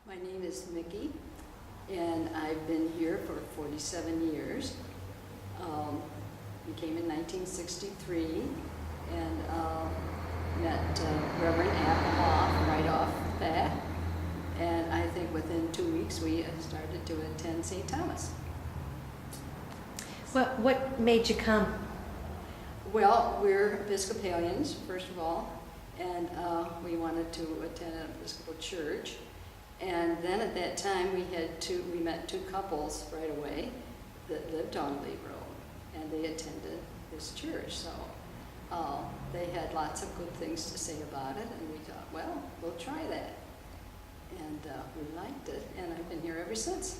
My name is Mickey, and I've been here for 47 years. We came in 1963 and met Reverend Applehoff right off the bat. And I think within 2 weeks we started to attend St. Thomas. Well, what made you come? Well, we're Episcopalians, first of all, and we wanted to attend an Episcopal church. And then at that time we met two couples right away that lived on Lee Road, and they attended this church. So they had lots of good things to say about it, and we thought, well, we'll try that. And we liked it, and I've been here ever since.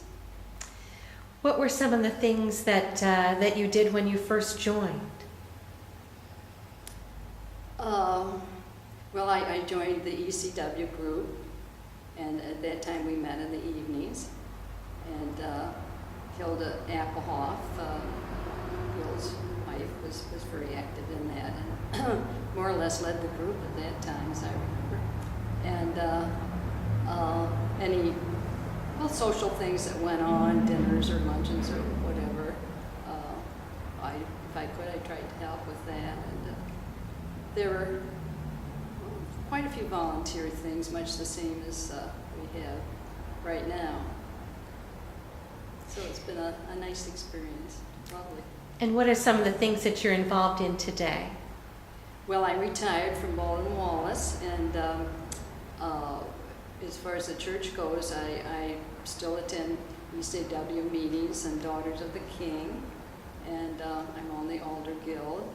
What were some of the things that you did when you first joined? Well, I joined the ECW group, and at that time we met in the evenings. And Hilda Applehoff, Bill's wife, was very active in that, and more or less led the group at that time, as I remember. And any social things that went on, dinners or luncheons or whatever, if I could, I tried to help with that. And there were quite a few volunteer things, much the same as we have right now. So it's been a nice experience, lovely. And what are some of the things that you're involved in today? Well, I retired from Baldwin Wallace, and as far as the church goes, I still attend ECW meetings and Daughters of the King, and I'm on the Alder Guild,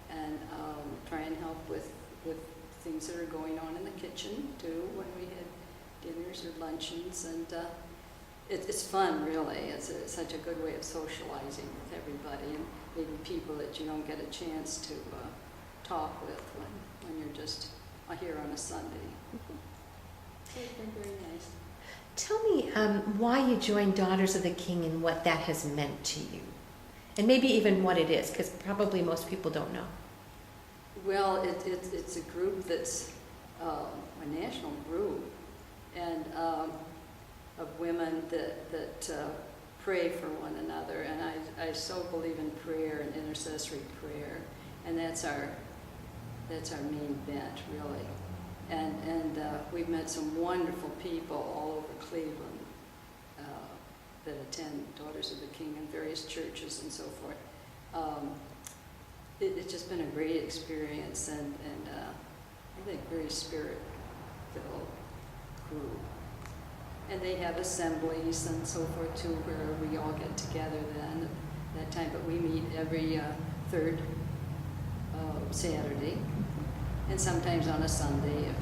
and try and help with things that are going on in the kitchen too, when we had dinners or luncheons, and it's fun, really. It's such a good way of socializing with everybody, and maybe people that you don't get a chance to talk with when you're just here on a Sunday. So it's been very nice. Tell me why you joined Daughters of the King and what that has meant to you. And maybe even what it is, because probably most people don't know. Well, it's a group that's a national group, and of women that pray for one another. And I so believe in prayer and intercessory prayer, and that's our main bent, really. And we've met some wonderful people all over Cleveland that attend Daughters of the King in various churches and so forth. It's just been a great experience, and I think very spirit-filled group. And they have assemblies and so forth too, where we all get together then at that time. But we meet every third Saturday, and sometimes on a Sunday if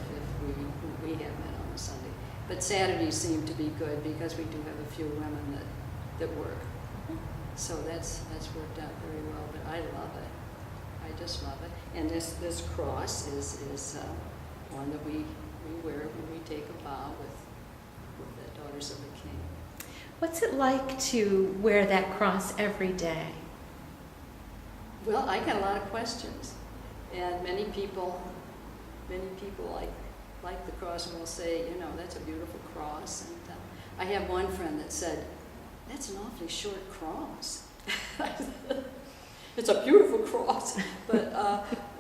we have met on a Sunday. But Saturdays seem to be good because we do have a few women that work. So that's worked out very well. But I love it. I just love it. And this cross is one that we wear when we take a vow with the Daughters of the King. What's it like to wear that cross every day? Well, I get a lot of questions, and many people like the cross and will say, that's a beautiful cross. And I have one friend that said, "That's an awfully short cross." It's a beautiful cross, but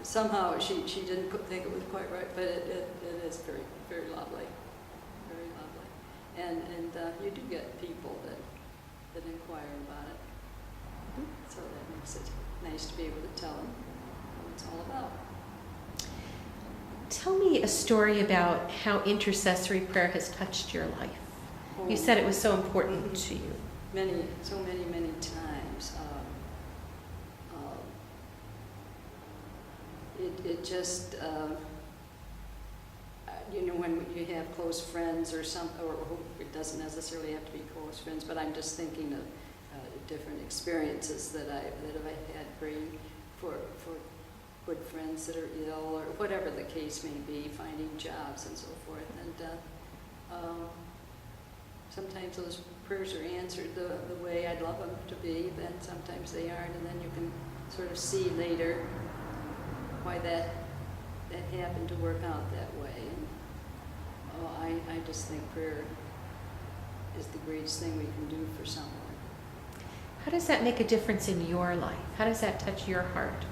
somehow she didn't think it was quite right. But it is very, very lovely, very lovely. And you do get people that inquire about it, so that makes it nice to be able to tell them what it's all about. Tell me a story about how intercessory prayer has touched your life. You said it was so important to you. Many times. It just, when you have close friends or it doesn't necessarily have to be close friends, but I'm just thinking of different experiences that I've had praying for good friends that are ill, or whatever the case may be, finding jobs and so forth. And sometimes those prayers are answered the way I'd love them to be, then sometimes they aren't, and then you can sort of see later why that happened to work out that way. And I just think prayer is the greatest thing we can do for someone. How does that make a difference in your life? How does that touch your heart?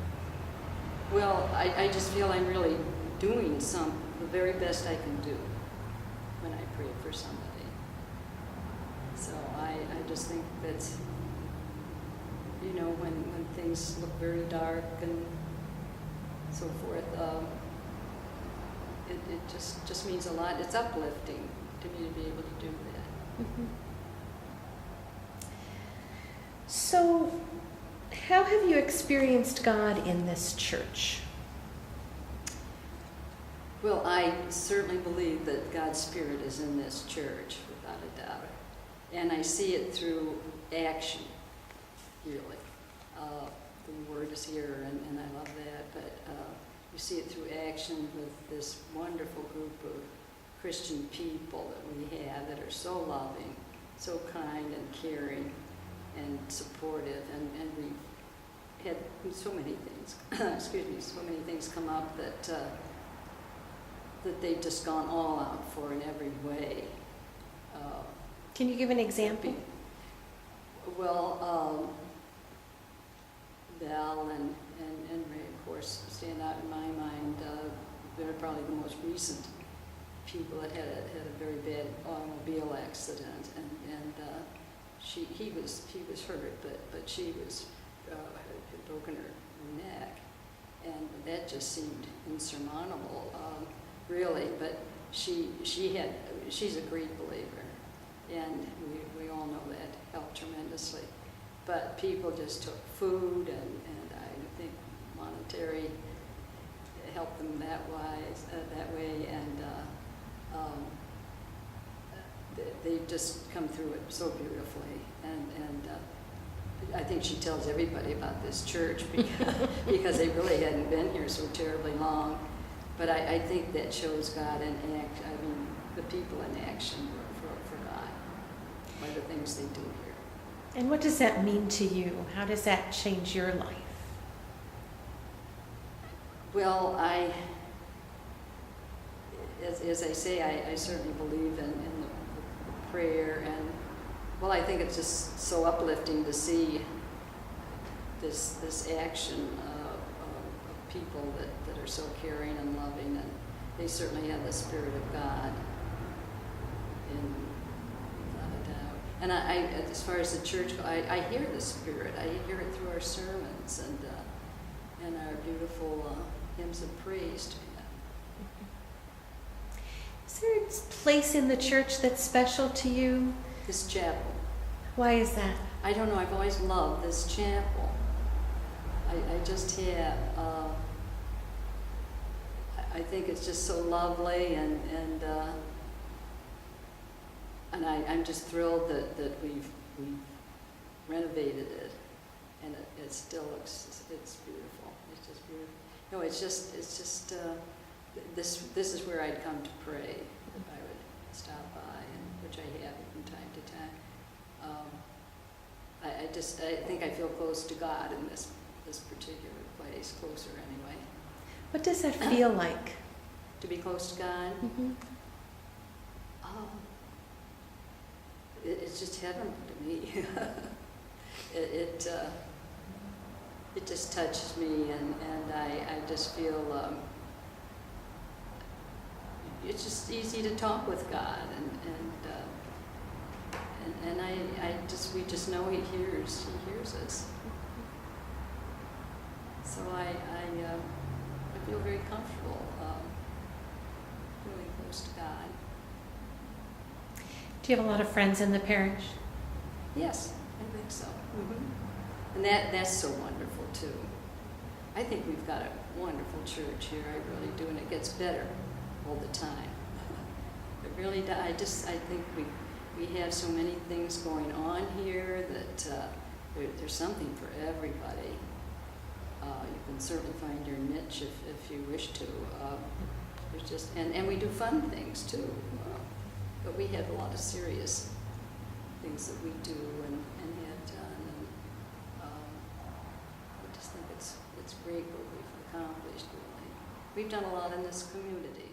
Well, I just feel I'm really doing the very best I can do when I pray for somebody. So I just think that, you know, when things look very dark and so forth, it just means a lot. It's uplifting to me to be able to do that. Mm-hmm. So, how have you experienced God in this church? Well, I certainly believe that God's Spirit is in this church, without a doubt. And I see it through action, really. The Word is here, and I love that, but you see it through action with this wonderful group of Christian people that we have that are so loving, so kind and caring and supportive, and we've had so many things, so many things come up that they've just gone all out for in every way. Can you give an example? Well, Val and Ray, of course, stand out in my mind. They're probably the most recent people that had a very bad automobile accident, and he was hurt, but she was had broken her neck, and that just seemed insurmountable, really. But she's a great believer, and we all know that helped tremendously. But people just took food and I think monetary helped them that way, and they just come through it so beautifully, and I think she tells everybody about this church because they really hadn't been here so terribly long. But I think that shows God in the people in action for God by the things they do here. And what does that mean to you? How does that change your life? Well, as I say, I certainly believe in the prayer, and well, I think it's just so uplifting to see this action of people that are so caring and loving, and they certainly have the Spirit of God, without a doubt. And I as far as the church, I hear the Spirit. I hear it through our sermons and our beautiful hymns of praise to Him. Is there a place in the church that's special to you? This chapel. Why is that? I don't know. I've always loved this chapel. I just have. I think it's just so lovely, and I'm just thrilled that we've renovated it, and it still looks, it's beautiful. It's just beautiful. No, it's just this is where I'd come to pray, if I would stop by, and which I have from time to time. I think I feel close to God in this particular place, closer anyway. What does that feel like? To be close to God? Mm-hmm. It's just heaven to me. It just touches me, and I just feel it's just easy to talk with God, and we just know He hears us. So I feel very comfortable feeling close to God. Do you have a lot of friends in the parish? Yes, I think so. Mm-hmm. And that's so wonderful too. I think we've got a wonderful church here. I really do, and it gets better all the time. It really does. I think we have so many things going on here that there's something for everybody. You can certainly find your niche if you wish to. There's just and we do fun things too. But we have a lot of serious things that we do and have done, and I just think it's great what we've accomplished. Really, we've done a lot in this community.